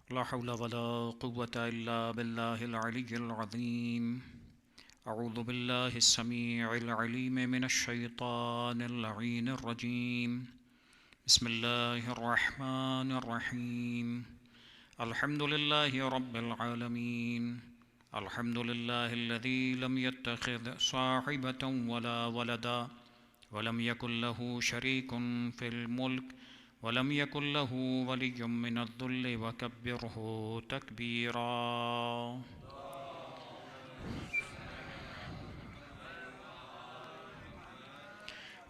لا حول ولا قوة إلا بالله العلي العظيم. أعوذ بالله السميع العليم من الشيطان اللعين الرجيم. بسم الله الرحمن الرحيم. الحمد لله رب العالمين. الحمد لله الذي لم يتخذ صاحبة ولا ولدا ولم يكن له شريك في الملك ولم يكن له ولي من الذل وكبره تكبيرا.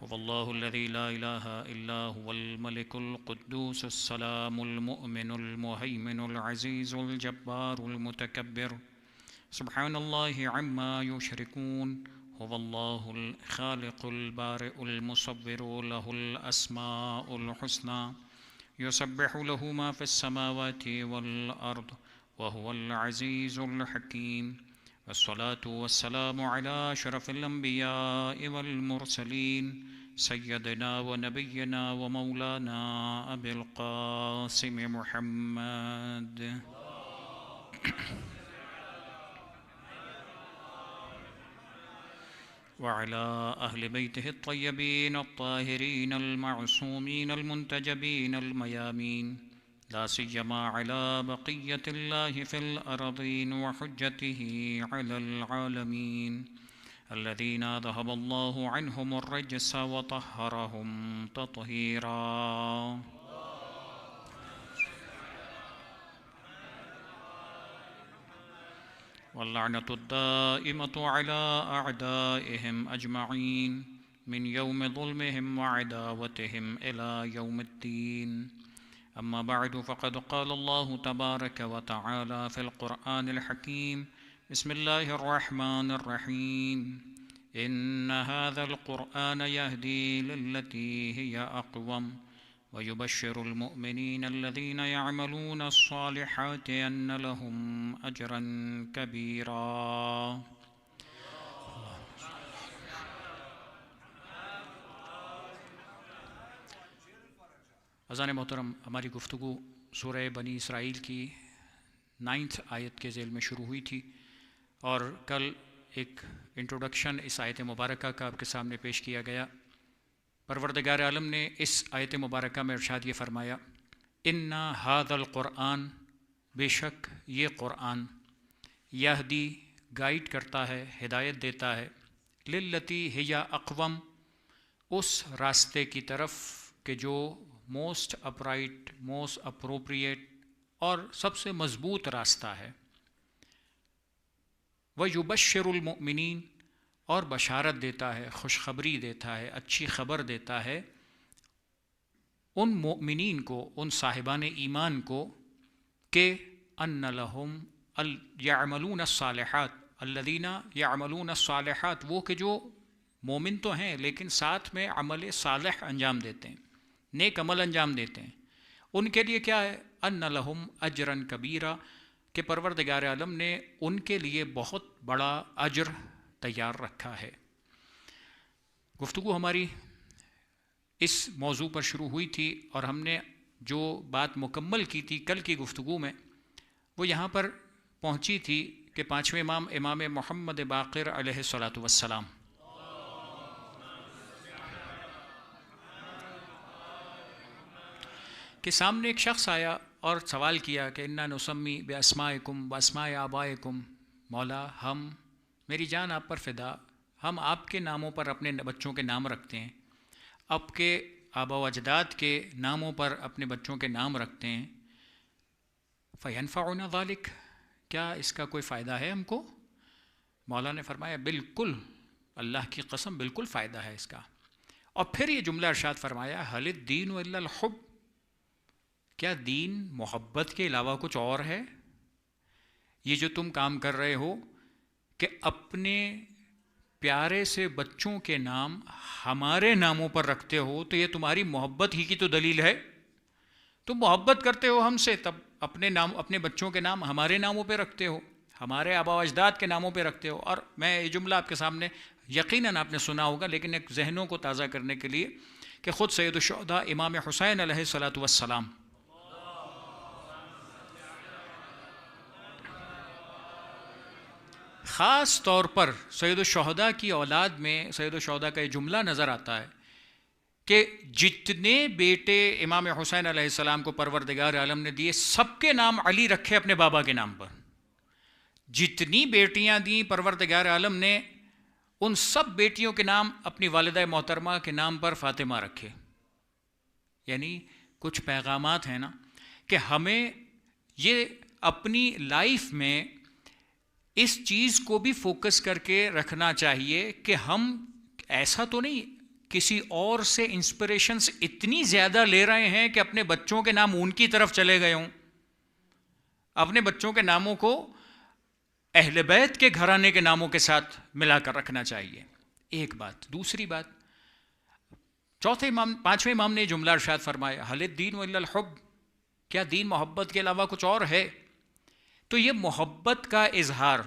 هو الله الذي لا إله إلا هو الملك القدوس السلام المؤمن المهيمن العزيز الجبار المتكبر سبحان الله عما يشركون. هو الله الخالق البارئ المصور له الأسماء الحسنى يسبح له ما في السماوات والأرض وهو العزيز الحكيم. والصلاة والسلام على أشرف الأنبياء والمرسلين سيدنا ونبينا ومولانا أبي القاسم محمد وعلى أهل بيته الطيبين الطاهرين المعصومين المنتجبين الميامين، لا سيما على بقية الله في الأرضين وحجته على العالمين الذين ذهب الله عنهم الرجس وطهرهم تطهيرا. واللعنة الدائمة على أعدائهم أجمعين من يوم ظلمهم وعداوتهم إلى يوم الدين. أما بعد، فقد قال الله تبارك وتعالى في القرآن الحكيم: بسم الله الرحمن الرحيم. إن هذا القرآن يهدي للتي هي أقوم ويبشر المؤمنين الذين يعملون الصالحات أن لهم أجرا كبيرا. عزیزان محترم، ہماری گفتگو سورہ بنی اسرائیل کی 9 آیت کے ذیل میں شروع ہوئی تھی، اور کل ایک انٹروڈکشن اس آیت مبارکہ کا آپ کے سامنے پیش کیا گیا۔ پروردگار عالم نے اس آیت مبارکہ میں ارشاد یہ فرمایا: اِنَّ هَذَا الْقُرْآنَ، بے شک یہ قرآن، یہدی گائیڈ کرتا ہے، ہدایت دیتا ہے، لِلَّتِی ہِیَ اقوم، اس راستے کی طرف کہ جو موسٹ اپرائٹ، موسٹ اپروپریٹ اور سب سے مضبوط راستہ ہے۔ وَيُبَشِّرُ الْمُؤْمِنِينَ، اور بشارت دیتا ہے، خوشخبری دیتا ہے، اچھی خبر دیتا ہے ان مؤمنین کو، ان صاحبان ایمان کو، کہ ان لہم یعملون الصالحات، الذین یعملون الصالحات، وہ کہ جو مومن تو ہیں لیکن ساتھ میں عمل صالح انجام دیتے ہیں، نیک عمل انجام دیتے ہیں، ان کے لیے کیا ہے؟ ان لہم اجرا کبیرا، کہ پروردگار عالم نے ان کے لیے بہت بڑا اجر تیار رکھا ہے۔ گفتگو ہماری اس موضوع پر شروع ہوئی تھی، اور ہم نے جو بات مکمل کی تھی کل کی گفتگو میں، وہ یہاں پر پہنچی تھی کہ 5ویں امام، امام محمد باقر علیہ الصلاۃ والسلام، کے سامنے ایک شخص آیا اور سوال کیا کہ انا نسمی باسمائکم واسماء آبائکم، مولا ہم، میری جان آپ پر فدا، ہم آپ کے ناموں پر اپنے بچوں کے نام رکھتے ہیں، آپ کے آبا و اجداد کے ناموں پر اپنے بچوں کے نام رکھتے ہیں، فینفعنا ذالک، کیا اس کا کوئی فائدہ ہے ہم کو؟ مولا نے فرمایا بالکل، اللہ کی قسم بالکل فائدہ ہے اس کا۔ اور پھر یہ جملہ ارشاد فرمایا: ھل الدین الا الحب، کیا دین محبت کے علاوہ کچھ اور ہے؟ یہ جو تم کام کر رہے ہو کہ اپنے پیارے سے بچوں کے نام ہمارے ناموں پر رکھتے ہو، تو یہ تمہاری محبت ہی کی تو دلیل ہے۔ تم محبت کرتے ہو ہم سے، تب اپنے بچوں کے نام ہمارے ناموں پہ رکھتے ہو، ہمارے آبا و اجداد کے ناموں پہ رکھتے ہو۔ اور میں یہ جملہ آپ کے سامنے یقیناً آپ نے سنا ہوگا، لیکن ایک ذہنوں کو تازہ کرنے کے لیے، کہ خود سید الشہداء امام حسین علیہ الصلاۃ والسلام خاص طور پر سید الشہداء کی اولاد میں سید الشہداء کا یہ جملہ نظر آتا ہے کہ جتنے بیٹے امام حسین علیہ السلام کو پروردگار عالم نے دیے سب کے نام علی رکھے اپنے بابا کے نام پر. جتنی بیٹیاں دیں پروردگار عالم نے ان سب بیٹیوں کے نام اپنی والدہ محترمہ کے نام پر فاطمہ رکھے. یعنی کچھ پیغامات ہیں نا کہ ہمیں یہ اپنی لائف میں اس چیز کو بھی فوکس کر کے رکھنا چاہیے کہ ہم ایسا تو نہیں کسی اور سے انسپریشنز اتنی زیادہ لے رہے ہیں کہ اپنے بچوں کے نام ان کی طرف چلے گئے ہوں. اپنے بچوں کے ناموں کو اہل بیت کے گھرانے کے ناموں کے ساتھ ملا کر رکھنا چاہیے. ایک بات. دوسری بات، پانچویں امام نے جملہ ارشاد فرمایا حل الدین الا الحب، کیا دین محبت کے علاوہ کچھ اور ہے؟ تو یہ محبت کا اظہار.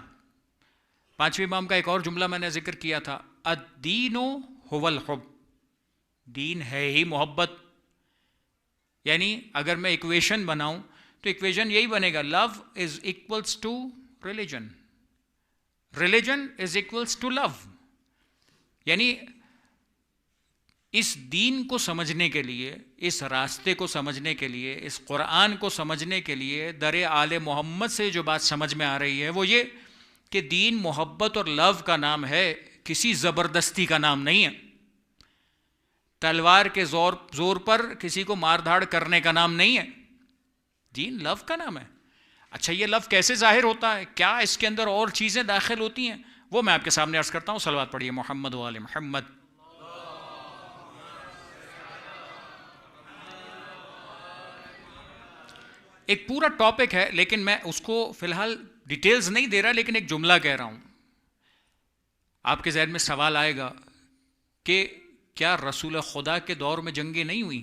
پانچویں امام کا ایک اور جملہ میں نے ذکر کیا تھا، الدین هو الحب، دین ہے ہی محبت. یعنی اگر میں ایکویشن بناؤں تو ایکویشن یہی بنے گا، love is equals to religion, religion is equals to love. یعنی اس دین کو سمجھنے کے لیے، اس راستے کو سمجھنے کے لیے، اس قرآن کو سمجھنے کے لیے در آل محمد سے جو بات سمجھ میں آ رہی ہے وہ یہ کہ دین محبت اور لو کا نام ہے، کسی زبردستی کا نام نہیں ہے. تلوار کے زور پر کسی کو مار دھاڑ کرنے کا نام نہیں ہے. دین لو کا نام ہے. اچھا یہ لو کیسے ظاہر ہوتا ہے؟ کیا اس کے اندر اور چیزیں داخل ہوتی ہیں؟ وہ میں آپ کے سامنے عرض کرتا ہوں. صلوات پڑھیے محمد و آل محمد. ایک پورا ٹاپک ہے لیکن میں اس کو فی الحال ڈیٹیلز نہیں دے رہا، لیکن ایک جملہ کہہ رہا ہوں. آپ کے ذہن میں سوال آئے گا کہ کیا رسول خدا کے دور میں جنگیں نہیں ہوئیں؟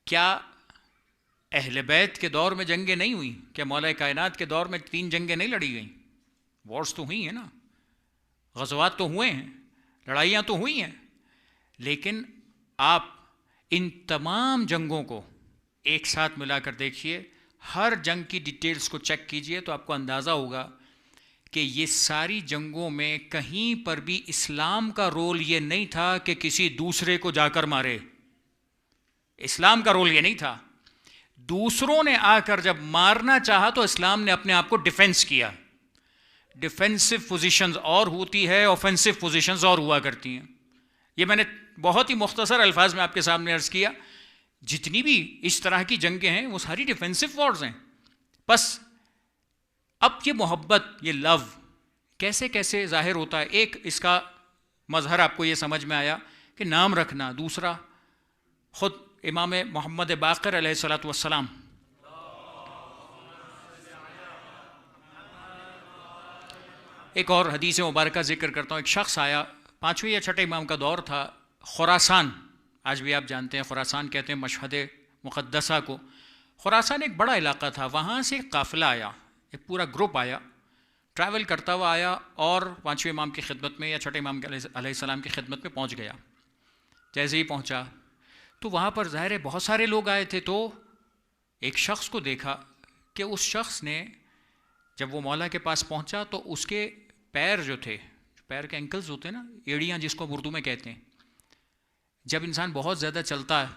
کیا اہل بیت کے دور میں جنگیں نہیں ہوئیں؟ کیا مولا کائنات کے دور میں 3 جنگیں نہیں لڑی گئیں؟ وارز تو ہوئی ہیں نا، غزوات تو ہوئے ہیں، لڑائیاں تو ہوئی ہیں. لیکن آپ ان تمام جنگوں کو ایک ساتھ ملا کر دیکھیے، ہر جنگ کی ڈیٹیلز کو چیک کیجئے تو آپ کو اندازہ ہوگا کہ یہ ساری جنگوں میں کہیں پر بھی اسلام کا رول یہ نہیں تھا کہ کسی دوسرے کو جا کر مارے. اسلام کا رول یہ نہیں تھا. دوسروں نے آ کر جب مارنا چاہا تو اسلام نے اپنے آپ کو ڈیفینس کیا. ڈیفینسو پوزیشنز اور ہوتی ہے، اوفینسو پوزیشنز اور ہوا کرتی ہیں. یہ میں نے بہت ہی مختصر الفاظ میں آپ کے سامنے عرض کیا. جتنی بھی اس طرح کی جنگیں ہیں وہ ساری ڈیفینسو وارز ہیں. بس اب یہ محبت، یہ لو کیسے کیسے ظاہر ہوتا ہے؟ ایک اس کا مظہر آپ کو یہ سمجھ میں آیا کہ نام رکھنا. دوسرا خود امام محمد باقر علیہ الصلوۃ والسلام ایک اور حدیث مبارکہ ذکر کرتا ہوں. ایک شخص آیا، 5ویں یا 6ٹھے امام کا دور تھا. خراسان، آج بھی آپ جانتے ہیں خراسان کہتے ہیں مشہد مقدسہ کو. خراسان ایک بڑا علاقہ تھا. وہاں سے ایک قافلہ آیا، ایک پورا گروپ آیا، ٹریول کرتا ہوا آیا اور 5ویں امام کی خدمت میں یا 6ٹھے امام علیہ السلام کی خدمت میں پہنچ گیا. جیسے ہی پہنچا تو وہاں پر ظاہر ہے بہت سارے لوگ آئے تھے. تو ایک شخص کو دیکھا کہ اس شخص نے جب وہ مولا کے پاس پہنچا تو اس کے پیر جو تھے، پیر کے اینکلز ہوتے ہیں نا، ایڑیاں جس کو اردو میں کہتے ہیں، جب انسان بہت زیادہ چلتا ہے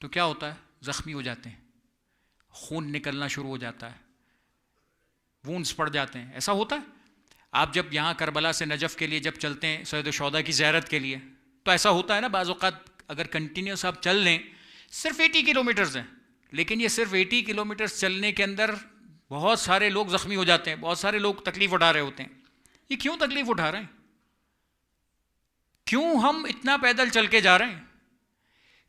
تو کیا ہوتا ہے؟ زخمی ہو جاتے ہیں، خون نکلنا شروع ہو جاتا ہے، وونڈز پڑ جاتے ہیں. ایسا ہوتا ہے. آپ جب یہاں کربلا سے نجف کے لیے جب چلتے ہیں سید الشہداء کی زیارت کے لیے تو ایسا ہوتا ہے نا، بعض اوقات اگر کنٹینیوس آپ چل لیں، صرف 80 کلومیٹرز ہیں، لیکن یہ صرف 80 کلومیٹرز چلنے کے اندر بہت سارے لوگ زخمی ہو جاتے ہیں، بہت سارے لوگ تکلیف اٹھا رہے ہوتے ہیں. یہ کیوں تکلیف اٹھا رہے ہیں؟ کیوں ہم اتنا پیدل چل کے جا رہے ہیں؟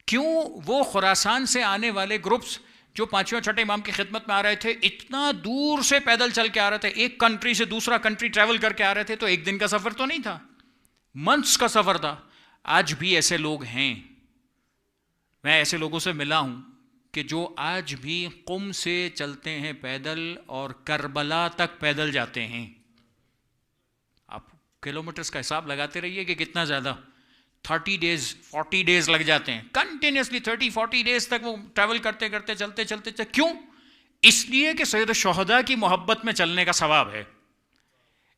کیوں وہ خراسان سے آنے والے گروپس جو 5ویں اور 6ٹھے امام کی خدمت میں آ رہے تھے اتنا دور سے پیدل چل کے آ رہے تھے؟ ایک کنٹری سے دوسرا کنٹری ٹریول کر کے آ رہے تھے. تو ایک دن کا سفر تو نہیں تھا، منتھس کا سفر تھا. آج بھی ایسے لوگ ہیں. میں ایسے لوگوں سے ملا ہوں کہ جو آج بھی قم سے چلتے ہیں پیدل اور کربلا تک پیدل جاتے ہیں. آپ کلومیٹرز کا حساب لگاتے رہیے کہ کتنا زیادہ، 30 ڈیز 40 ڈیز لگ جاتے ہیں کنٹینیوسلی. 30-40 ڈیز تک وہ ٹریول کرتے کرتے چلتے. کیوں؟ اس لیے کہ سید الشہداء کی محبت میں چلنے کا ثواب ہے.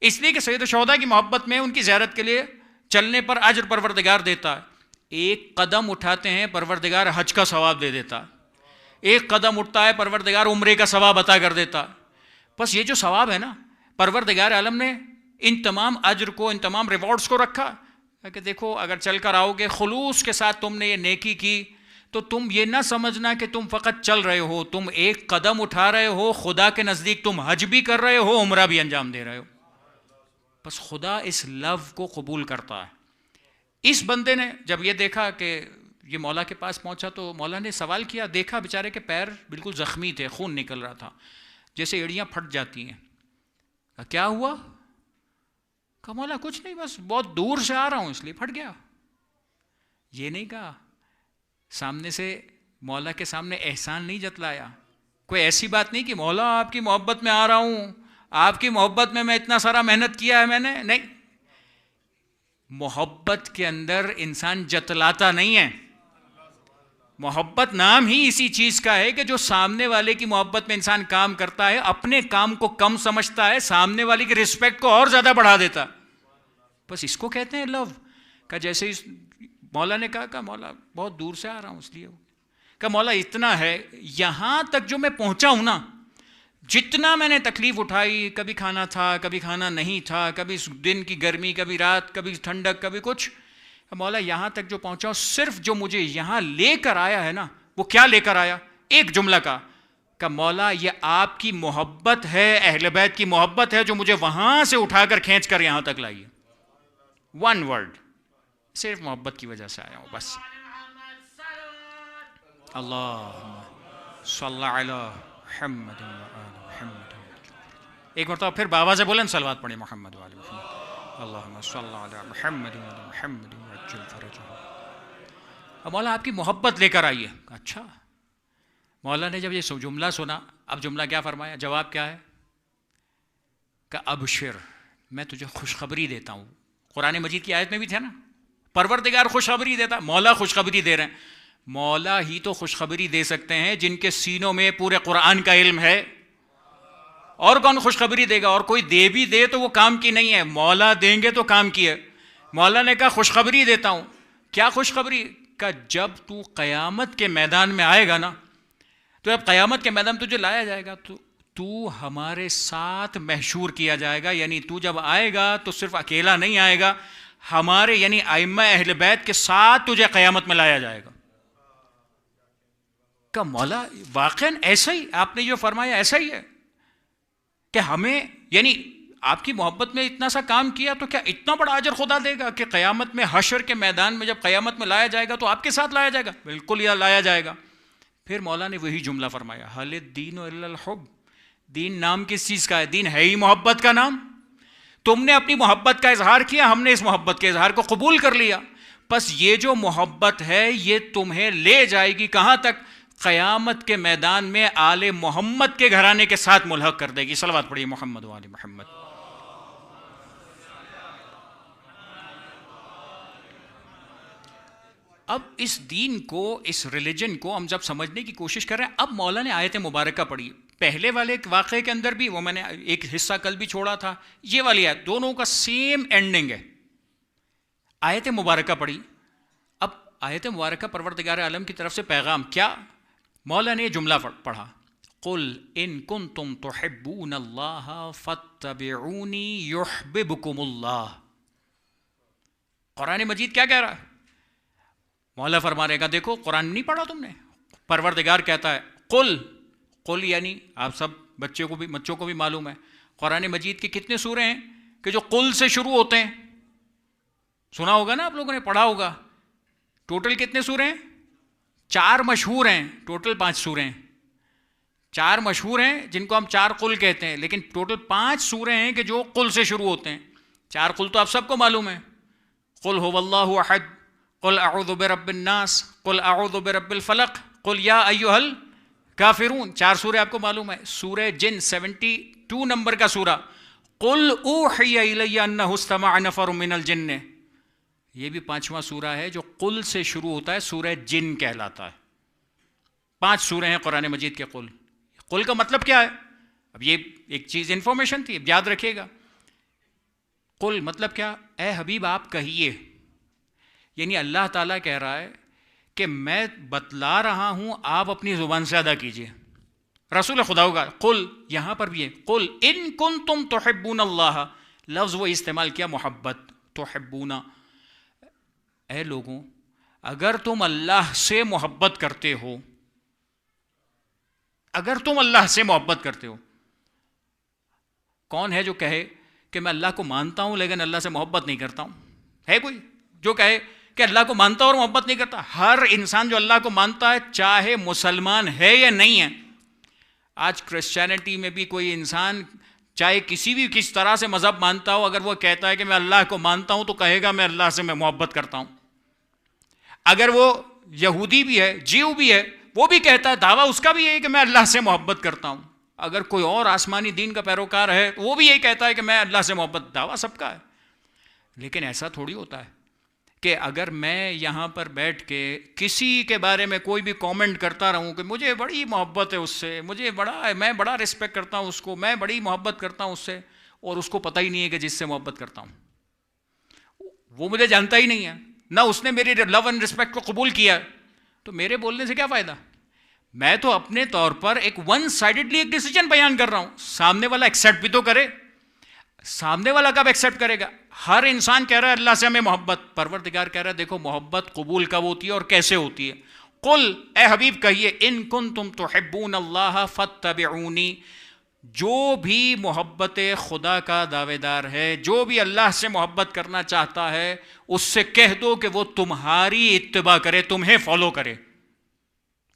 اس لیے کہ سید الشہداء کی محبت میں ان کی زیارت کے لیے چلنے پر اجر پروردگار دیتا ہے. ایک قدم اٹھاتے ہیں پروردگار حج کا ثواب دے دیتا ہے. ایک قدم اٹھتا ہے پروردگار عمرے کا ثواب عطا کر دیتا ہے. بس یہ جو ثواب ہے نا، پروردگار عالم نے ان تمام اجر کو، ان تمام ریوارڈز کو رکھا کہ دیکھو اگر چل کر آؤ گے خلوص کے ساتھ تم نے یہ نیکی کی تو تم یہ نہ سمجھنا کہ تم فقط چل رہے ہو، تم ایک قدم اٹھا رہے ہو، خدا کے نزدیک تم حج بھی کر رہے ہو، عمرہ بھی انجام دے رہے ہو. بس خدا اس لو کو قبول کرتا ہے. اس بندے نے جب یہ دیکھا کہ یہ مولا کے پاس پہنچا تو مولا نے سوال کیا، دیکھا بیچارے کے پیر بالکل زخمی تھے، خون نکل رہا تھا جیسے ایڑیاں پھٹ جاتی ہیں. کیا ہوا؟ کہا مولا کچھ نہیں، بس بہت دور سے آ رہا ہوں اس لیے پھٹ گیا. یہ نہیں کہا، سامنے سے مولا کے سامنے احسان نہیں جتلایا. کوئی ایسی بات نہیں کہ مولا آپ کی محبت میں آ رہا ہوں، آپ کی محبت میں اتنا سارا محنت کیا ہے میں نے. نہیں، محبت کے اندر انسان جتلاتا نہیں ہے. محبت نام ہی اسی چیز کا ہے کہ جو سامنے والے کی محبت میں انسان کام کرتا ہے، اپنے کام کو کم سمجھتا ہے، سامنے والی کی رسپیکٹ کو اور زیادہ بڑھا دیتا. بس اس کو کہتے ہیں لو. کہ جیسے اس مولا نے کہا کہ مولا بہت دور سے آ رہا ہوں اس لیے. کہ مولا اتنا ہے، یہاں تک جو میں پہنچا ہوں نا، جتنا میں نے تکلیف اٹھائی، کبھی کھانا تھا کبھی کھانا نہیں تھا، کبھی دن کی گرمی کبھی رات کبھی ٹھنڈک کبھی کچھ، مولا یہاں تک جو پہنچا ہوں صرف جو مجھے یہاں لے کر آیا ہے نا، وہ کیا لے کر آیا؟ ایک جملہ کا کہ مولا یہ آپ کی محبت ہے، اہل بیت کی محبت ہے جو مجھے وہاں سے اٹھا کر کھینچ کر یہاں تک لائی ہے. ون ورڈ، صرف محبت کی وجہ سے آیا ہوں بس. اللہ صلی علی محمد محمد. ایک مرتبہ پھر بابا سے بولیں صلوات پڑھیں محمد وعلی محمد. اللہم صلی علی محمد محمد وعجل فرجہ. اب مولا آپ کی محبت لے کر آئیے. اچھا. مولا نے جب یہ جملہ سنا، اب جملہ کیا فرمایا؟ جواب کیا ہے؟ کہ ابشر، میں تجھے خوشخبری دیتا ہوں. قرآن مجید کی آیت میں بھی تھا نا، پروردگار خوشخبری دیتا. مولا خوشخبری دے رہے ہیں. مولا ہی تو خوشخبری دے سکتے ہیں جن کے سینوں میں پورے قرآن کا علم ہے. اور کون خوشخبری دے گا؟ اور کوئی دے بھی دے تو وہ کام کی نہیں ہے، مولا دیں گے تو کام کی ہے. مولا نے کہا خوشخبری دیتا ہوں. کیا خوشخبری؟ کہ جب تو قیامت کے میدان میں آئے گا نا، تو جب قیامت کے میدان تجھے لایا جائے گا تو ہمارے ساتھ محشور کیا جائے گا. یعنی تو جب آئے گا تو صرف اکیلا نہیں آئے گا، ہمارے یعنی ائمہ اہل بیت کے ساتھ تجھے قیامت میں لایا جائے گا. کہ مولا واقعاً ایسا ہی آپ نے جو فرمایا ایسا ہی ہے کہ ہمیں یعنی آپ کی محبت میں اتنا سا کام کیا تو کیا اتنا بڑا اجر خدا دے گا کہ قیامت میں حشر کے میدان میں جب قیامت میں لایا جائے گا تو آپ کے ساتھ لایا جائے گا؟ بالکل یہ لایا جائے گا. پھر مولا نے وہی جملہ فرمایا، حل الدین الا الحب. دین نام کس چیز کا ہے؟ دین ہے ہی محبت کا نام. تم نے اپنی محبت کا اظہار کیا، ہم نے اس محبت کے اظہار کو قبول کر لیا. بس یہ جو محبت ہے یہ تمہیں لے جائے گی کہاں تک؟ قیامت کے میدان میں آل محمد کے گھرانے کے ساتھ ملحق کر دے گی. صلوات پڑھیے محمد وآل محمد. اب اس دین کو، اس ریلیجن کو ہم جب سمجھنے کی کوشش کر رہے ہیں، اب مولا نے آیت مبارکہ پڑھی. پہلے والے واقعے کے اندر بھی، وہ میں نے ایک حصہ کل بھی چھوڑا تھا، یہ والی آیت دونوں کا سیم اینڈنگ ہے. آیت مبارکہ پڑھی. اب آیت مبارکہ پروردگار عالم کی طرف سے پیغام کیا؟ مولا نے یہ جملہ پڑھا، قل ان کنتم تحبون اللہ فاتبعونی یحببکم اللہ. قرآن مجید کیا کہہ رہا ہے؟ مولا فرما رہے گا دیکھو قرآن نہیں پڑھا تم نے. پروردگار کہتا ہے قل. قل یعنی آپ سب بچوں کو بھی معلوم ہے قرآن مجید کی کتنے سورے ہیں کہ جو قل سے شروع ہوتے ہیں؟ سنا ہوگا نا آپ لوگوں نے، پڑھا ہوگا. ٹوٹل کتنے سورے ہیں؟ 4 مشہور ہیں، ٹوٹل 5 سورے ہیں. 4 مشہور ہیں جن کو ہم 4 قل کہتے ہیں، لیکن ٹوٹل 5 سورے ہیں کہ جو قل سے شروع ہوتے ہیں. 4 قل تو آپ سب کو معلوم ہے. قل هو اللہ احد، قل اعوذ برب الناس، قل اعوذ برب الفلق، قل یا ایھا الکافرون. 4 سورے آپ کو معلوم ہے. سورہ جن 72 نمبر کا سورہ، قل اوحی الی انہ استمع نفر من الجن، یہ بھی 5واں سورہ ہے جو قل سے شروع ہوتا ہے، سورہ جن کہلاتا ہے. 5 سورے ہیں قرآن مجید کے قل. قل کا مطلب کیا ہے؟ اب یہ ایک چیز انفارمیشن تھی، اب یاد رکھیے گا. قل مطلب کیا؟ اے حبیب آپ کہیے، یعنی اللہ تعالیٰ کہہ رہا ہے کہ میں بتلا رہا ہوں، آپ اپنی زبان سے ادا کیجیے. رسول خدا ہوگا. قل یہاں پر بھی ہے قل ان کنتم تحبون اللہ، لفظ وہ استعمال کیا محبت، تحبون. اے لوگوں اگر تم اللہ سے محبت کرتے ہو، اگر تم اللہ سے محبت کرتے ہو. کون ہے جو کہے کہ میں اللہ کو مانتا ہوں لیکن اللہ سے محبت نہیں کرتا ہوں؟ ہے کوئی جو کہے کہ اللہ کو مانتا اور محبت نہیں کرتا؟ ہر انسان جو اللہ کو مانتا ہے چاہے مسلمان ہے یا نہیں ہے. آج کرسچینٹی میں بھی کوئی انسان چاہے کس طرح سے مذہب مانتا ہو، اگر وہ کہتا ہے کہ میں اللہ کو مانتا ہوں تو کہے گا میں اللہ سے میں محبت کرتا ہوں. اگر وہ یہودی بھی ہے، جیو بھی ہے، وہ بھی کہتا ہے، دعویٰ اس کا بھی ہے کہ میں اللہ سے محبت کرتا ہوں. اگر کوئی اور آسمانی دین کا پیروکار ہے وہ بھی یہی کہتا ہے کہ میں اللہ سے محبت، دعویٰ سب کا ہے. لیکن ایسا تھوڑی ہوتا ہے کہ اگر میں یہاں پر بیٹھ کے کسی کے بارے میں کوئی بھی کامنٹ کرتا رہوں کہ مجھے بڑی محبت ہے اس سے، میں بڑا رسپیکٹ کرتا ہوں اس کو، میں بڑی محبت کرتا ہوں اس سے، اور اس کو پتہ ہی نہیں ہے کہ جس سے محبت کرتا ہوں وہ مجھے جانتا ہی نہیں ہے، نہ اس نے میری لو اینڈ رسپیکٹ کو قبول کیا، تو میرے بولنے سے کیا فائدہ؟ میں تو اپنے طور پر ایک ون سائیڈڈلی ایک ڈیسیجن بیان کر رہا ہوں، سامنے والا ایکسیپٹ بھی تو کرے. سامنے والا کب ایکسیپٹ کرے گا؟ ہر انسان کہہ رہا ہے اللہ سے ہمیں محبت، پروردگار کہہ رہا ہے دیکھو محبت قبول کب ہوتی ہے اور کیسے ہوتی ہے. قل اے حبیب کہیے ان کنتم تحبون اللہ فاتبعونی، جو بھی محبت خدا کا دعوے دار ہے، جو بھی اللہ سے محبت کرنا چاہتا ہے، اس سے کہہ دو کہ وہ تمہاری اتباع کرے، تمہیں فالو کرے.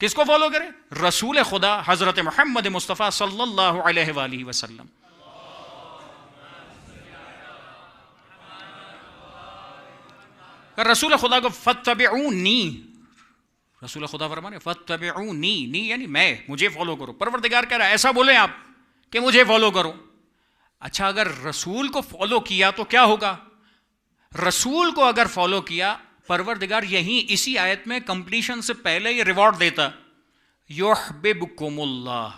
کس کو فالو کرے؟ رسول خدا حضرت محمد مصطفیٰ صلی اللہ علیہ وآلہ وسلم. رسول خدا کو فاتبعونی، رسول خدا فرمانے فاتبعونی، نی یعنی میں، مجھے فالو کرو. پروردگار کہہ رہا ہے ایسا بولیں آپ کہ مجھے فالو کرو. اچھا اگر رسول کو فالو کیا تو کیا ہوگا؟ رسول کو اگر فالو کیا، پروردگار یہیں اسی آیت میں کمپلیشن سے پہلے یہ ریوارڈ دیتا، یحببکم اللہ.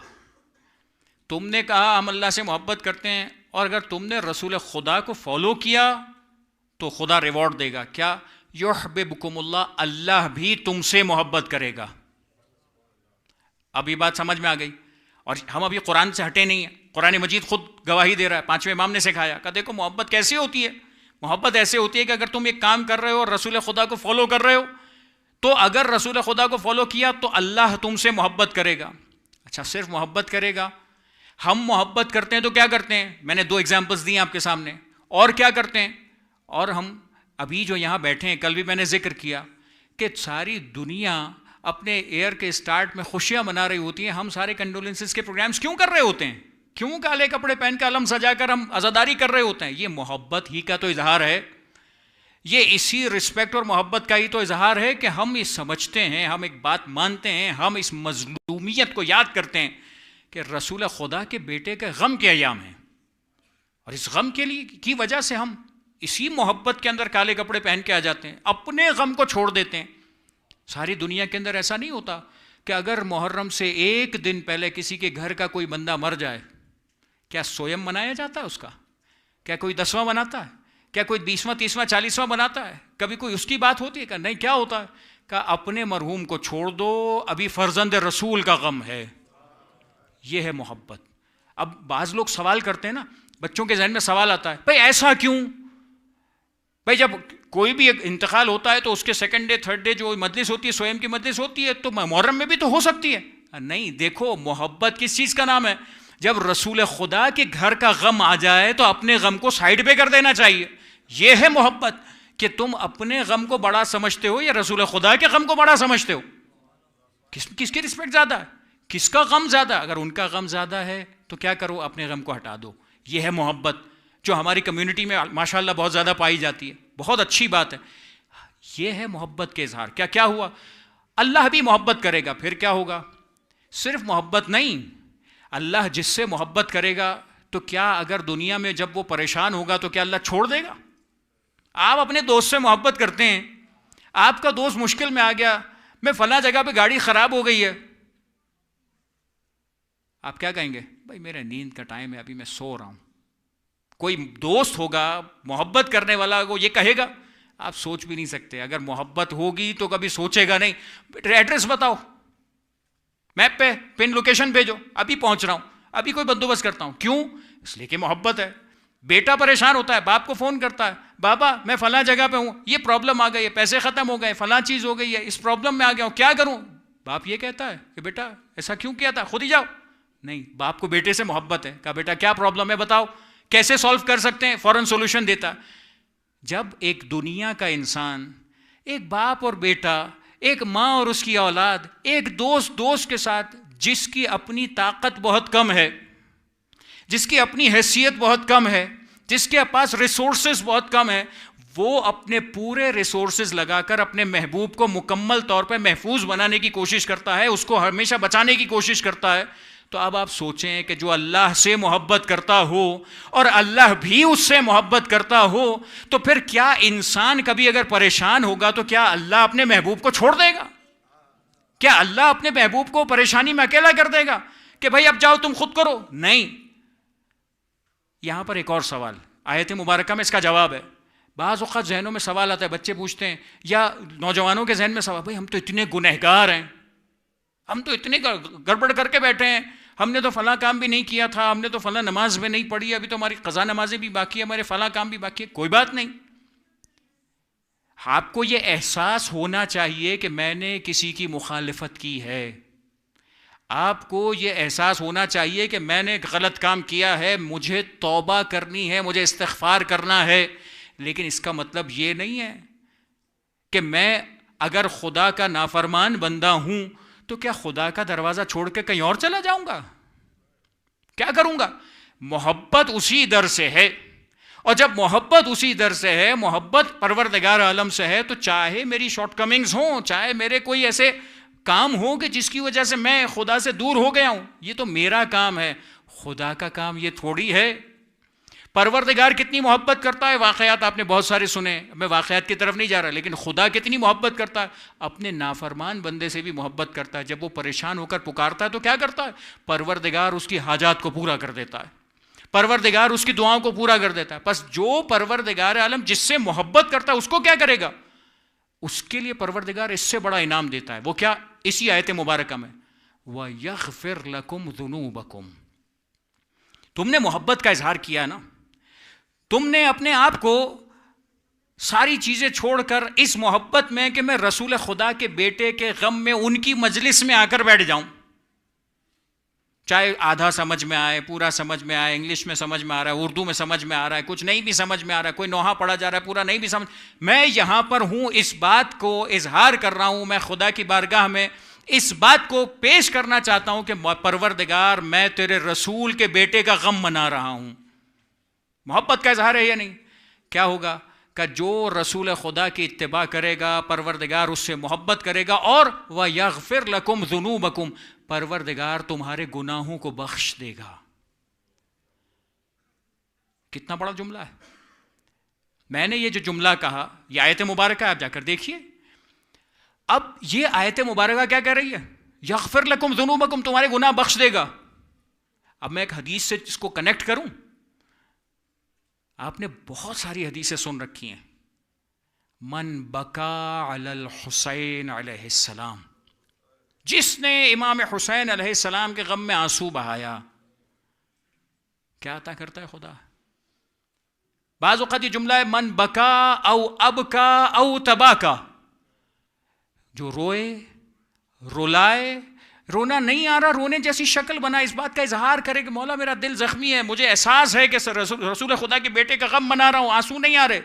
تم نے کہا ہم اللہ سے محبت کرتے ہیں، اور اگر تم نے رسول خدا کو فالو کیا تو خدا ریوارڈ دے گا. کیا؟ یحببکم اللہ، اللہ بھی تم سے محبت کرے گا. اب یہ بات سمجھ میں آ گئی. اور ہم ابھی قرآن سے ہٹے نہیں ہیں، قرآن مجید خود گواہی دے رہا ہے. پانچویں امام نے سکھایا کہ دیکھو محبت کیسے ہوتی ہے. محبت ایسے ہوتی ہے کہ اگر تم ایک کام کر رہے ہو اور رسول خدا کو فالو کر رہے ہو، تو اگر رسول خدا کو فالو کیا تو اللہ تم سے محبت کرے گا. اچھا صرف محبت کرے گا؟ ہم محبت کرتے ہیں تو کیا کرتے ہیں؟ میں نے 2 ایگزامپلس دی ہیں آپ کے سامنے. اور کیا کرتے ہیں؟ اور ہم ابھی جو یہاں بیٹھے ہیں، کل بھی میں نے ذکر کیا کہ ساری دنیا اپنے ایئر کے سٹارٹ میں خوشیاں منا رہی ہوتی ہیں، ہم سارے کنڈولنسز کے پروگرامز کیوں کر رہے ہوتے ہیں؟ کیوں کالے کپڑے پہن کے علم سجا کر ہم عزاداری کر رہے ہوتے ہیں؟ یہ محبت ہی کا تو اظہار ہے، یہ اسی رسپیکٹ اور محبت کا ہی تو اظہار ہے کہ ہم یہ سمجھتے ہیں، ہم ایک بات مانتے ہیں، ہم اس مظلومیت کو یاد کرتے ہیں کہ رسول خدا کے بیٹے کے غم کے ایام ہیں، اور اس غم کے لیے کی وجہ سے ہم اسی محبت کے اندر کالے کپڑے پہن کے آ جاتے ہیں، اپنے غم کو چھوڑ دیتے ہیں. ساری دنیا کے اندر ایسا نہیں ہوتا کہ اگر محرم سے 1 دن پہلے کسی کے گھر کا کوئی بندہ مر جائے، کیا سویم منایا جاتا ہے اس کا؟ کیا کوئی 10واں مناتا ہے؟ کیا کوئی 20واں 30واں 40واں بناتا ہے؟ کبھی کوئی اس کی بات ہوتی ہے کہ نہیں؟ کیا ہوتا ہے کہ اپنے مرحوم کو چھوڑ دو، ابھی فرزند رسول کا غم ہے. یہ ہے محبت. اب بعض لوگ سوال کرتے ہیں نا، بچوں کے ذہن میں سوال آتا ہے بھائی ایسا کیوں؟ بھائی جب کوئی بھی ایک انتقال ہوتا ہے تو اس کے 2nd ڈے 3rd ڈے جو مجلس ہوتی ہے، سویم کی مجلس ہوتی ہے، تو محرم میں بھی تو ہو سکتی ہے. نہیں، دیکھو محبت کس چیز کا نام ہے؟ جب رسول خدا کے گھر کا غم آ جائے تو اپنے غم کو سائڈ پہ کر دینا چاہیے. یہ ہے محبت کہ تم اپنے غم کو بڑا سمجھتے ہو یا رسول خدا کے غم کو بڑا سمجھتے ہو. کس کی رسپیکٹ زیادہ ہے؟ کس کا غم زیادہ؟ اگر ان کا غم زیادہ ہے تو کیا کرو؟ اپنے غم کو ہٹا دو. یہ ہے محبت جو ہماری کمیونٹی میں ماشاءاللہ بہت زیادہ پائی جاتی ہے. بہت اچھی بات ہے. یہ ہے محبت کے اظہار. کیا ہوا؟ اللہ بھی محبت کرے گا. پھر کیا ہوگا؟ صرف محبت نہیں، اللہ جس سے محبت کرے گا تو کیا اگر دنیا میں جب وہ پریشان ہوگا تو کیا اللہ چھوڑ دے گا؟ آپ اپنے دوست سے محبت کرتے ہیں، آپ کا دوست مشکل میں آ گیا، میں فلاں جگہ پہ گاڑی خراب ہو گئی ہے، آپ کیا کہیں گے؟ بھائی میرے نیند کا ٹائم ہے، ابھی میں سو رہا ہوں. کوئی دوست ہوگا محبت کرنے والا وہ یہ کہے گا؟ آپ سوچ بھی نہیں سکتے. اگر محبت ہوگی تو کبھی سوچے گا نہیں ایڈریس بتاؤ، میپ پہ پن لوکیشن بھیجو، ابھی پہنچ رہا ہوں، ابھی کوئی بندوبست کرتا ہوں. کیوں؟ اس لیے کہ محبت ہے. بیٹا پریشان ہوتا ہے، باپ کو فون کرتا ہے، بابا میں فلاں جگہ پہ ہوں، یہ پرابلم آ گئی ہے، پیسے ختم ہو گئے، فلاں چیز ہو گئی ہے، اس پرابلم میں آ گیا ہوں، کیا کروں؟ باپ یہ کہتا ہے کہ بیٹا ایسا کیوں کیا تھا، خود ہی جاؤ. نہیں، باپ کو بیٹے سے محبت ہے. کہا بیٹا کیا پرابلم ہے بتاؤ، کیسے سولو کر سکتے ہیں، فوراً سولوشن دیتا. جب ایک دنیا کا انسان، ایک باپ اور بیٹا، ایک ماں اور اس کی اولاد، ایک دوست کے ساتھ جس کی اپنی طاقت بہت کم ہے، جس کی اپنی حیثیت بہت کم ہے، جس کے پاس ریسورسز بہت کم ہے، وہ اپنے پورے ریسورسز لگا کر اپنے محبوب کو مکمل طور پہ محفوظ بنانے کی کوشش کرتا ہے، اس کو ہمیشہ بچانے کی کوشش کرتا ہے. تو اب آپ سوچیں کہ جو اللہ سے محبت کرتا ہو اور اللہ بھی اس سے محبت کرتا ہو، تو پھر کیا انسان کبھی اگر پریشان ہوگا تو کیا اللہ اپنے محبوب کو چھوڑ دے گا؟ کیا اللہ اپنے محبوب کو پریشانی میں اکیلا کر دے گا کہ بھائی اب جاؤ تم خود کرو؟ نہیں. یہاں پر ایک اور سوال آیت مبارکہ میں اس کا جواب ہے. بعض اوقات ذہنوں میں سوال آتا ہے، بچے پوچھتے ہیں یا نوجوانوں کے ذہن میں سوال، بھائی ہم تو اتنے گنہگار ہیں، ہم تو اتنے گڑبڑ کر کے بیٹھے ہیں، ہم نے تو فلاں کام بھی نہیں کیا تھا، ہم نے تو فلاں نماز بھی نہیں پڑھی، ابھی تو ہماری قضا نمازیں بھی باقی ہے، ہمارے فلاں کام بھی باقی ہے. کوئی بات نہیں، آپ کو یہ احساس ہونا چاہیے کہ میں نے کسی کی مخالفت کی ہے. آپ کو یہ احساس ہونا چاہیے کہ میں نے غلط کام کیا ہے، مجھے توبہ کرنی ہے، مجھے استغفار کرنا ہے. لیکن اس کا مطلب یہ نہیں ہے کہ میں اگر خدا کا نافرمان بندہ ہوں تو کیا خدا کا دروازہ چھوڑ کے کہیں اور چلا جاؤں گا؟ کیا کروں گا؟ محبت اسی در سے ہے، اور جب محبت اسی در سے ہے، محبت پروردگار عالم سے ہے، تو چاہے میری شارٹ کمنگز ہوں، چاہے میرے کوئی ایسے کام ہو کہ جس کی وجہ سے میں خدا سے دور ہو گیا ہوں، یہ تو میرا کام ہے، خدا کا کام یہ تھوڑی ہے. پروردگار کتنی محبت کرتا ہے، واقعات آپ نے بہت سارے سنے، میں واقعات کی طرف نہیں جا رہا، لیکن خدا کتنی محبت کرتا ہے، اپنے نافرمان بندے سے بھی محبت کرتا ہے. جب وہ پریشان ہو کر پکارتا ہے تو کیا کرتا ہے؟ پروردگار اس کی حاجات کو پورا کر دیتا ہے، پروردگار اس کی دعاؤں کو پورا کر دیتا ہے. پس جو پروردگار عالم جس سے محبت کرتا ہے اس کو کیا کرے گا؟ اس کے لیے پروردگار اس سے بڑا انعام دیتا ہے. وہ کیا؟ اسی آیت مبارکہ میں وَيَغْفِرْ لَكُمْ ذُنُوبَكُمْ. تم نے محبت کا اظہار کیا نا، تم نے اپنے آپ کو ساری چیزیں چھوڑ کر اس محبت میں کہ میں رسول خدا کے بیٹے کے غم میں ان کی مجلس میں آ کر بیٹھ جاؤں، چاہے آدھا سمجھ میں آئے، پورا سمجھ میں آئے، انگلش میں سمجھ میں آ رہا ہے، اردو میں سمجھ میں آ رہا ہے، کچھ نہیں بھی سمجھ میں آ رہا ہے، کوئی نوحہ پڑھا جا رہا ہے پورا نہیں بھی سمجھ، میں یہاں پر ہوں، اس بات کو اظہار کر رہا ہوں، میں خدا کی بارگاہ میں اس بات کو پیش کرنا چاہتا ہوں کہ پروردگار میں تیرے رسول کے بیٹے کا غم منا رہا ہوں. محبت کا اظہار ہے یا نہیں؟ کیا ہوگا کہ جو رسول خدا کی اتباع کرے گا پروردگار اس سے محبت کرے گا، اور وَيَغْفِرْ لَكُمْ ذُنُوبَكُمْ، پروردگار تمہارے گناہوں کو بخش دے گا. کتنا بڑا جملہ ہے. میں نے یہ جو جملہ کہا، یہ آیت مبارکہ آپ جا کر دیکھیے. اب یہ آیت مبارکہ کیا کہہ رہی ہے؟ یغفر لکم ذنوبکم، تمہارے گناہ بخش دے گا. اب میں ایک حدیث سے اس کو کنیکٹ کروں. آپ نے بہت ساری حدیثیں سن رکھی ہیں. من بکا علی الحسین علیہ السلام، جس نے امام حسین علیہ السلام کے غم میں آنسو بہایا، کیا عطا کرتا ہے خدا؟ بعض اوقات یہ جملہ ہے من بکا او ابکا او تباکا، جو روئے، رولائے، رونا نہیں آ رہا، رونے جیسی شکل بنا، اس بات کا اظہار کرے کہ مولا میرا دل زخمی ہے، مجھے احساس ہے کہ رسول خدا کے بیٹے کا غم منا رہا ہوں، آنسو نہیں آ رہے،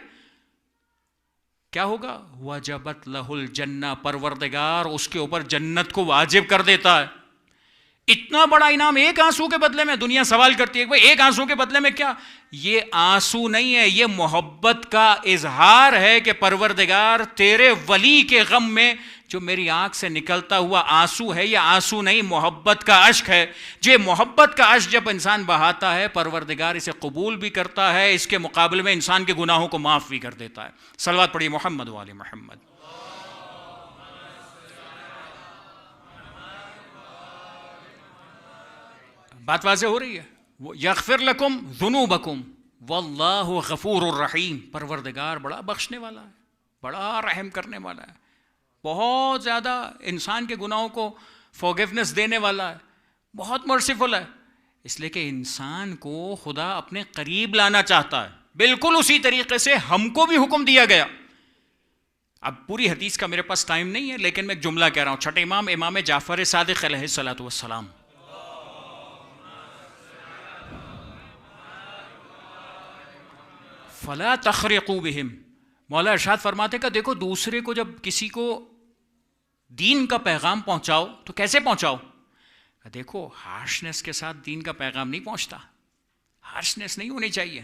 کیا ہوگا؟ وجبت لہ الجنہ، پروردگار اس کے اوپر جنت کو واجب کر دیتا ہے. اتنا بڑا انعام ایک آنسو کے بدلے میں. دنیا سوال کرتی ہے کہ ایک آنسو کے بدلے میں کیا؟ یہ آنسو نہیں ہے، یہ محبت کا اظہار ہے کہ پروردگار تیرے ولی کے غم میں جو میری آنکھ سے نکلتا ہوا آنسو ہے، یہ آنسو نہیں، محبت کا اشک ہے. یہ محبت کا اشک جب انسان بہاتا ہے پروردگار اسے قبول بھی کرتا ہے، اس کے مقابلے میں انسان کے گناہوں کو معاف بھی کر دیتا ہے. صلوات پڑھیے محمد و آل محمد. بات واضح ہو رہی ہے. یغفر لکم ذنوبکم واللہ غفور الرحیم، پروردگار بڑا بخشنے والا ہے، بڑا رحم کرنے والا ہے، بہت زیادہ انسان کے گناہوں کو فورگیونیس دینے والا ہے، بہت مرسیفل ہے، اس لیے کہ انسان کو خدا اپنے قریب لانا چاہتا ہے، بالکل اسی طریقے سے ہم کو بھی حکم دیا گیا. اب پوری حدیث کا میرے پاس ٹائم نہیں ہے، لیکن میں ایک جملہ کہہ رہا ہوں. چھٹے امام امام جعفر صادق علیہ الصلوۃ والسلام، فلا تخرقوا بہم، مولا ارشاد فرماتے کہ دیکھو دوسرے کو جب کسی کو دین کا پیغام پہنچاؤ تو کیسے پہنچاؤ؟ دیکھو ہارشنس کے ساتھ دین کا پیغام نہیں پہنچتا، ہارشنس نہیں ہونی چاہیے،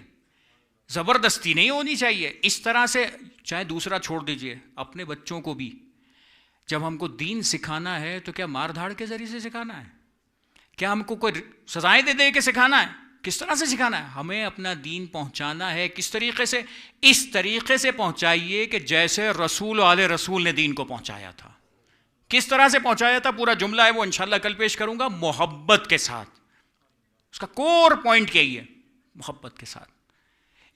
زبردستی نہیں ہونی چاہیے. اس طرح سے چاہے دوسرا چھوڑ دیجئے، اپنے بچوں کو بھی جب ہم کو دین سکھانا ہے تو کیا مار دھاڑ کے ذریعے سے سکھانا ہے؟ کیا ہم کو کوئی سزائیں دے دے کے سکھانا ہے؟ کس طرح سے سکھانا ہے؟ ہمیں اپنا دین پہنچانا ہے کس طریقے سے؟ اس طریقے سے پہنچائیے کہ جیسے رسول آل رسول نے دین کو پہنچایا تھا. کس طرح سے پہنچایا تھا؟ پورا جملہ ہے وہ انشاءاللہ کل پیش کروں گا. محبت کے ساتھ، اس کا کور پوائنٹ یہی ہے، محبت کے ساتھ.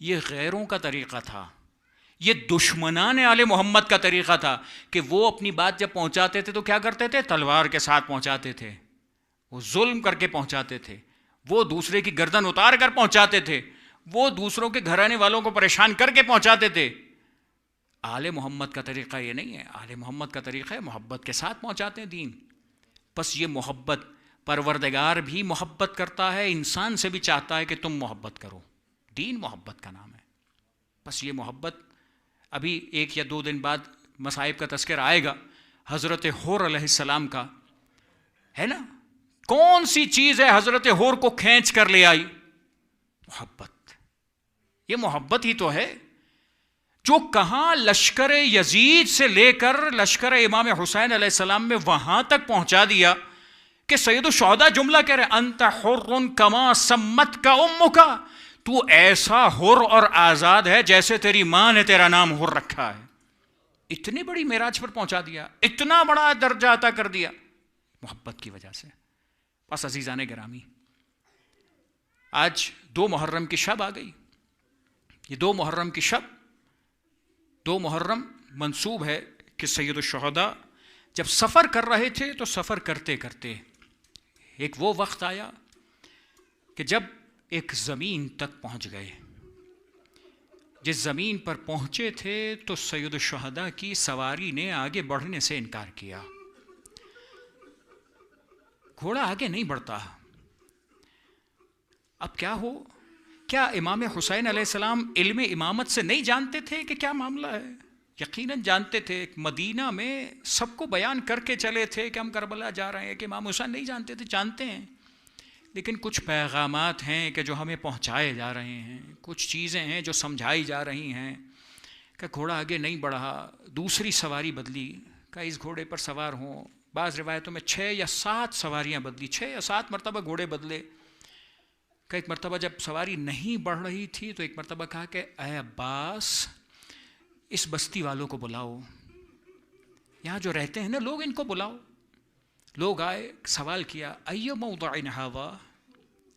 یہ غیروں کا طریقہ تھا، یہ دشمنان آل محمد کا طریقہ تھا کہ وہ اپنی بات جب پہنچاتے تھے تو کیا کرتے تھے؟ تلوار کے ساتھ پہنچاتے تھے، وہ ظلم کر کے پہنچاتے تھے، وہ دوسرے کی گردن اتار کر پہنچاتے تھے، وہ دوسروں کے گھرانے والوں کو پریشان کر کے پہنچاتے تھے. آل محمد کا طریقہ یہ نہیں ہے. آل محمد کا طریقہ ہے محبت کے ساتھ پہنچاتے ہیں دین. بس یہ محبت، پروردگار بھی محبت کرتا ہے، انسان سے بھی چاہتا ہے کہ تم محبت کرو. دین محبت کا نام ہے. بس یہ محبت، ابھی 1 یا 2 دن بعد مصائب کا تذکر آئے گا حضرت حور علیہ السلام کا، ہے نا؟ کون سی چیز ہے حضرت حور کو کھینچ کر لے آئی؟ محبت. یہ محبت ہی تو ہے جو کہاں لشکر یزید سے لے کر لشکر امام حسین علیہ السلام میں وہاں تک پہنچا دیا کہ سید الشہداء جملہ کہہ رہے انت حر کما سمت کا امک، تو ایسا حر اور آزاد ہے جیسے تیری ماں نے تیرا نام حر رکھا ہے. اتنی بڑی معراج پر پہنچا دیا، اتنا بڑا درجہ عطا کر دیا محبت کی وجہ سے. بس عزیزان گرامی، آج 2 محرم کی شب آ گئی. یہ 2 محرم کی شب، 2 محرم منسوب ہے کہ سید الشہداء جب سفر کر رہے تھے تو سفر کرتے کرتے ایک وہ وقت آیا کہ جب ایک زمین تک پہنچ گئے. جس زمین پر پہنچے تھے تو سید الشہداء کی سواری نے آگے بڑھنے سے انکار کیا. گھوڑا آگے نہیں بڑھتا. اب کیا ہو؟ کیا امام حسین علیہ السلام علم امامت سے نہیں جانتے تھے کہ کیا معاملہ ہے؟ یقیناً جانتے تھے. مدینہ میں سب کو بیان کر کے چلے تھے کہ ہم کربلا جا رہے ہیں. کہ امام حسین نہیں جانتے تھے؟ جانتے ہیں، لیکن کچھ پیغامات ہیں کہ جو ہمیں پہنچائے جا رہے ہیں، کچھ چیزیں ہیں جو سمجھائی جا رہی ہیں. کہ گھوڑا آگے نہیں بڑھا، دوسری سواری بدلی، کہ اس گھوڑے پر سوار ہوں. بعض روایتوں میں 6 یا 7 سواریاں بدلی، 6 یا 7 مرتبہ گھوڑے بدلے. کہ ایک مرتبہ جب سواری نہیں بڑھ رہی تھی تو ایک مرتبہ کہا کہ اے عباس، اس بستی والوں کو بلاؤ، یہاں جو رہتے ہیں نا لوگ، ان کو بلاؤ. لوگ آئے، سوال کیا ای موضع ھذا،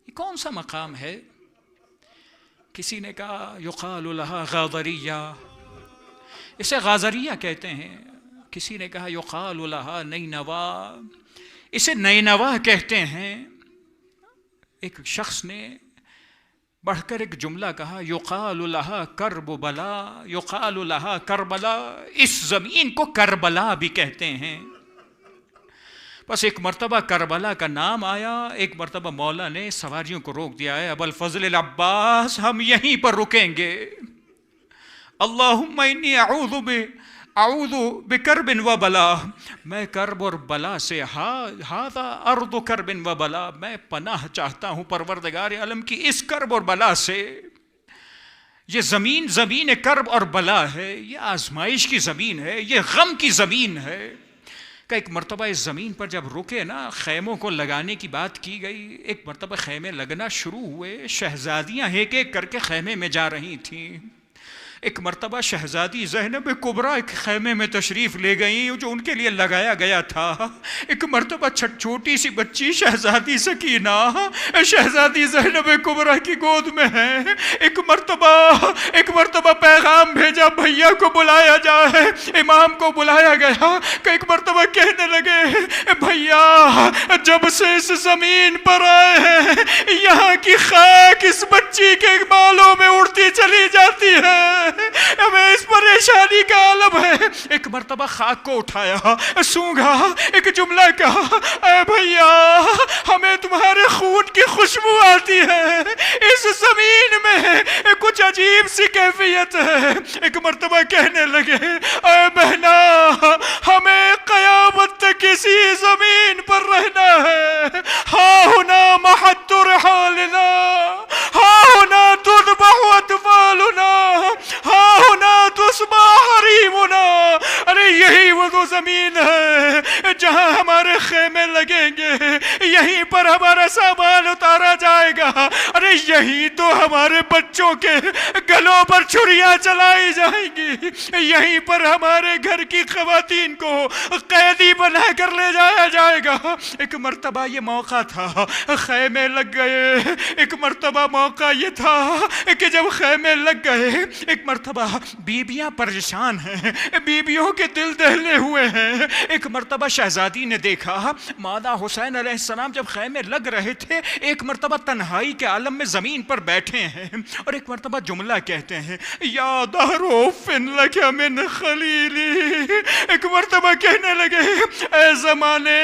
یہ کون سا مقام ہے؟ کسی نے کہا یقال لها غاضریہ، اسے غاضریہ کہتے ہیں. کسی نے کہا یقال لها نینوا، اسے نینوا کہتے ہیں. ایک شخص نے بڑھ کر ایک جملہ کہا یقال لها کرب بلا، یقال لها کربلا، اس زمین کو کربلا بھی کہتے ہیں. بس ایک مرتبہ کربلا کا نام آیا، ایک مرتبہ مولا نے سواریوں کو روک دیا ہے. ابو الفضل العباس، ہم یہیں پر رکیں گے. اللہم انی اعوذ بکرب و بلا، میں کرب اور بلا سے، ھذا ارض کرب و بلا، میں پناہ چاہتا ہوں پروردگار عالم کی اس کرب اور بلا سے. یہ زمین زمین کرب اور بلا ہے، یہ آزمائش کی زمین ہے، یہ غم کی زمین ہے. کہ ایک مرتبہ اس زمین پر جب رکے نا، خیموں کو لگانے کی بات کی گئی. ایک مرتبہ خیمے لگنا شروع ہوئے، شہزادیاں ایک ایک کر کے خیمے میں جا رہی تھیں. ایک مرتبہ شہزادی زینب کبریٰ ایک خیمے میں تشریف لے گئیں جو ان کے لیے لگایا گیا تھا. ایک مرتبہ چھوٹی سی بچی شہزادی سکینہ شہزادی زینب کبریٰ کی گود میں ہے. ایک مرتبہ پیغام بھیجا بھیا کو بلایا جائے. امام کو بلایا گیا کہ ایک مرتبہ کہنے لگے بھیا جب سے اس زمین پر آئے ہیں یہاں کی خاک اس بچی کے بالوں میں اڑتی چلی جاتی ہے, ہمیں اس پریشانی کا عالم ہے. ایک مرتبہ خاک کو اٹھایا, سونگا, ایک جملہ کہا اے بھیا ہمیں تمہارے خون کی خوشبو آتی ہے, اس زمین میں کچھ عجیب سی کیفیت ہے. ایک مرتبہ کہنے لگے اے بہنا ہمیں قیامت تک اسی زمین پر رہنا ہے. ہاں ہونا محط رحالنا, ہاں ہونا تذبح اطفالنا, ہاں ہونا تسبح حریمنا. ارے یہی وہ تو زمین ہے جہاں ہمارے خیمے لگیں گے, یہیں پر ہمارا سامان اتارا جائے گا. ارے یہی تو ہمارے بچوں کے گلوں پر چھریاں چلائی جائیں گی, یہیں پر ہمارے گھر کی خواتین کو قیدی بنا کر لے جایا جائے گا. ایک مرتبہ یہ موقع تھا خیمے لگ گئے. ایک مرتبہ موقع یہ تھا کہ جب خیمے لگ گئے ایک مرتبہ بیبیاں پریشان ہیں, بیبیوں کے دل دہلے ہوئے ہیں. ایک مرتبہ شہزادی نے دیکھا مادا حسین علیہ السلام جب خیمے لگ رہے تھے ایک مرتبہ تنہائی کے عالم میں زمین پر بیٹھے ہیں اور ایک مرتبہ جملہ کہتے ہیں یا دہرو فن لک من خلیلی. ایک مرتبہ کہنے لگے اے زمانے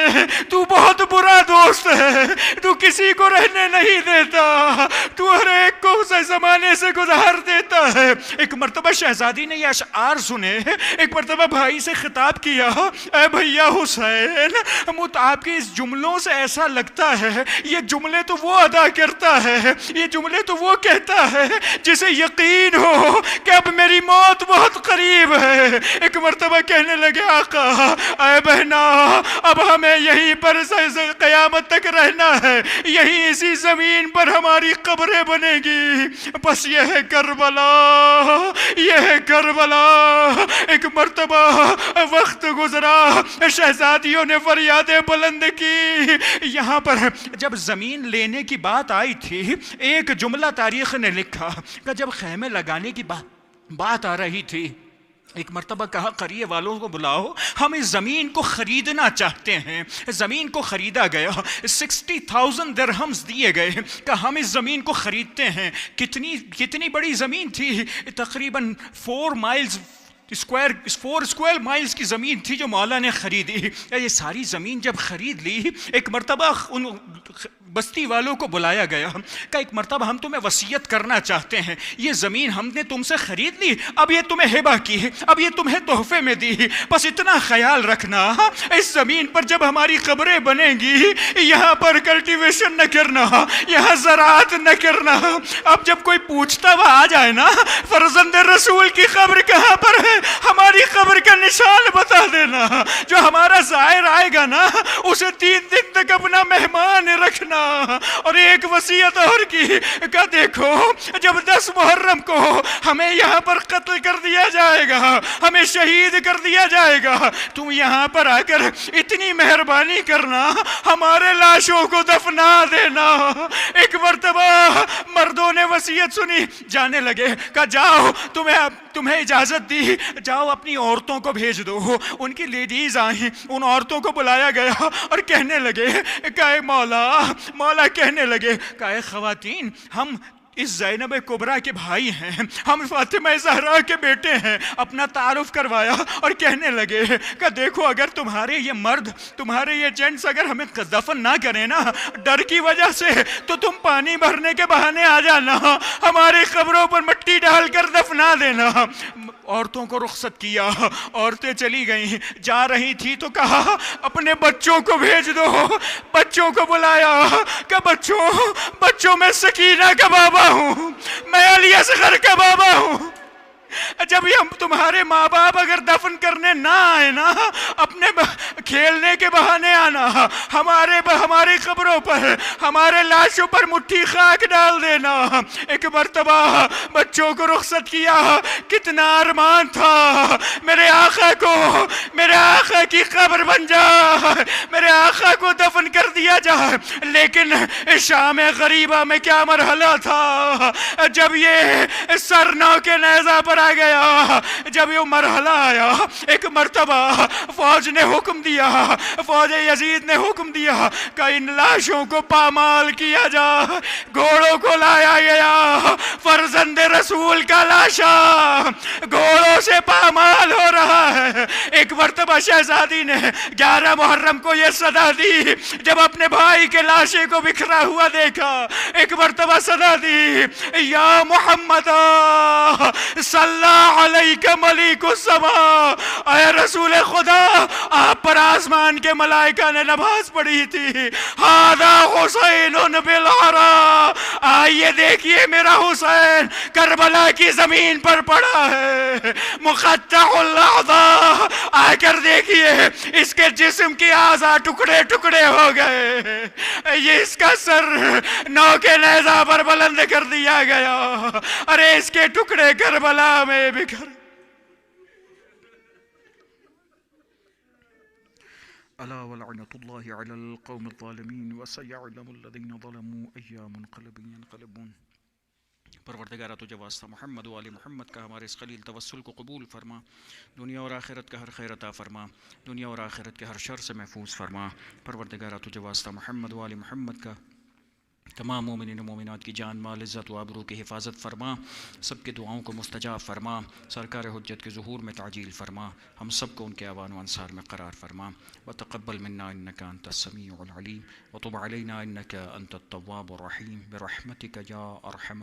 تو بہت برا دوست ہے, تو کسی کو رہنے نہیں دیتا, تو ہر ایک کو زمانے سے گزار دیتا ہے. ایک مرتبہ شہزادی نے یہ اشعار سنے, ایک مرتبہ بھائی سے خطاب کیا اے بھیا حسین آپ کے اس جملوں سے ایسا لگتا ہے یہ جملے تو وہ ادا کرتا ہے, یہ جملے تو وہ کہتا ہے جسے یقین ہو کہ اب میری موت بہت قریب ہے. ایک مرتبہ کہنے لگے آقا اے بہنا اب ہمیں یہیں پر قیامت تک رہنا ہے, یہیں اسی زمین پر ہماری قبریں بنے گی. بس یہ ہے کربلا, یہ ہے کربلا. ایک مرتبہ وقت گزرا, شہزادیوں نے فریادیں بلند کی. یہاں پر جب زمین لینے کی بات آئی تھی ایک جملہ تاریخ نے لکھا کہ جب خیمے لگانے کی بات آ رہی تھی ایک مرتبہ کہا قریے والوں کو بلاؤ, ہم اس زمین کو خریدنا چاہتے ہیں. زمین کو خریدا گیا, 60,000 درہمز دیے گئے کہ ہم اس زمین کو خریدتے ہیں. کتنی بڑی زمین تھی, تقریباً 4 اسکوائر مائلز کی زمین تھی جو مولا نے خریدی. یہ ساری زمین جب خرید لی ایک مرتبہ ان بستی والوں کو بلایا گیا کہ ایک مرتبہ ہم تمہیں وصیت کرنا چاہتے ہیں, یہ زمین ہم نے تم سے خرید لی, اب یہ تمہیں ہبہ کی, اب یہ تمہیں تحفے میں دی, بس اتنا خیال رکھنا اس زمین پر جب ہماری قبریں بنیں گی یہاں پر کلٹیویشن نہ کرنا, یہاں زراعت نہ کرنا. اب جب کوئی پوچھتا ہوا آ جائے نا فرزند رسول کی قبر کہاں پر ہے, ہماری قبر کا نشان بتا دینا, جو ہمارا زائر آئے گا نا اسے 3 دن تک اپنا مہمان رکھنا. اور ایک وصیت اور کی کہ دیکھو جب 10 محرم کو ہمیں یہاں پر قتل کر دیا جائے گا, ہمیں شہید کر دیا جائے گا, تم یہاں پر آ کر اتنی مہربانی کرنا ہمارے لاشوں کو دفنا دینا. ایک مرتبہ مردوں نے وصیت سنی, جانے لگے کہ جاؤ تمہیں اجازت دی, جاؤ اپنی عورتوں کو بھیج دو. ان کی لیڈیز آئیں, ان عورتوں کو بلایا گیا اور کہنے لگے کہ اے مولا کہنے لگے کہ اے خواتین ہم اس زینب کبریٰ کے بھائی ہیں, ہم فاطمہ زہرا کے بیٹے ہیں. اپنا تعارف کروایا اور کہنے لگے کہ دیکھو اگر تمہارے یہ مرد تمہارے یہ جینٹس اگر ہمیں دفن نہ کریں نا ڈر کی وجہ سے تو تم پانی بھرنے کے بہانے آ جانا, ہماری قبروں پر مٹی ڈال کر دفنا دینا. عورتوں کو رخصت کیا, عورتیں چلی گئیں, جا رہی تھی تو کہا اپنے بچوں کو بھیج دو. بچوں کو بلایا کہ بچوں میں سکینہ کا بابا ہوں, میں علی اصغر کا بابا ہوں. جب یہ تمہارے ماں باپ اگر دفن کرنے نہ آئے نا، اپنے کھیلنے کے بہانے آنا، ہماری قبروں پر ہمارے لاشوں پر مٹھی خاک ڈال دینا۔ ایک مرتبہ بچوں کو رخصت کیا، کتنا ارمان تھا میرے آقا کی قبر بن جائے، میرے آقا کو دفن کر دیا جائے، لیکن شام غریبہ میں کیا مرحلہ تھا جب یہ سر نو کے نیزہ پر آ گیا، جب یہ مرحلہ آیا، ایک مرتبہ فوج نے حکم دیا، فوج یزید نے حکم دیا کہ ان لاشوں کو پامال کیا جا، گھوڑوں کو لایا گیا، فرزند رسول کا لاشا گھوڑوں سے پامال ہو رہا ہے۔ ایک مرتبہ شہزادی نے 11 محرم کو یہ صدا دی، جب اپنے بھائی کے لاشے کو بکھرا ہوا دیکھا، ایک مرتبہ صدا دی، یا محمد صلی علیک ملیک السماء، اے رسول خدا آپ پر آسمان کے ملائکہ نے نماز پڑھی تھی، ھذا حسین بالعراء، آئیے دیکھیے میرا حسین کربلا کی زمین پر پڑا ہے، مقطع الاعضاء، آ کر دیکھیے اس کے جسم کی اعضاء ٹکڑے ٹکڑے ہو گئے، یہ اس کا سر نو کے نیزہ پر بلند کر دیا گیا، ارے اس کے ٹکڑے کربلا میں بکھر۔ الا ولعنۃ اللہ علی القوم الظالمین وسیعلم الذین ظلموا ای منقلب ینقلبون۔ پروردگارہ تجھے واسطہ محمد و آل محمد کا ہمارے اس خلیل توسل کو قبول فرما، دنیا اور آخرت کا ہر خیر عطا فرما، دنیا اور آخرت کے ہر شر سے محفوظ فرما۔ پروردگارہ تجھے واسطہ محمد و آل محمد کا تمام مومنین و مومنات کی جان مال عزت و آبرو کی حفاظت فرما، سب کے دعاؤں کو مستجاب فرما، سرکار حجت کے ظہور میں تعجیل فرما، ہم سب کو ان کے اعوان و انصار میں قرار فرما۔ وتقبل منا انک انت السمیع العلیم وتب علینا انک انت التواب الرحیم برحمتک یا ارحم الراحمین۔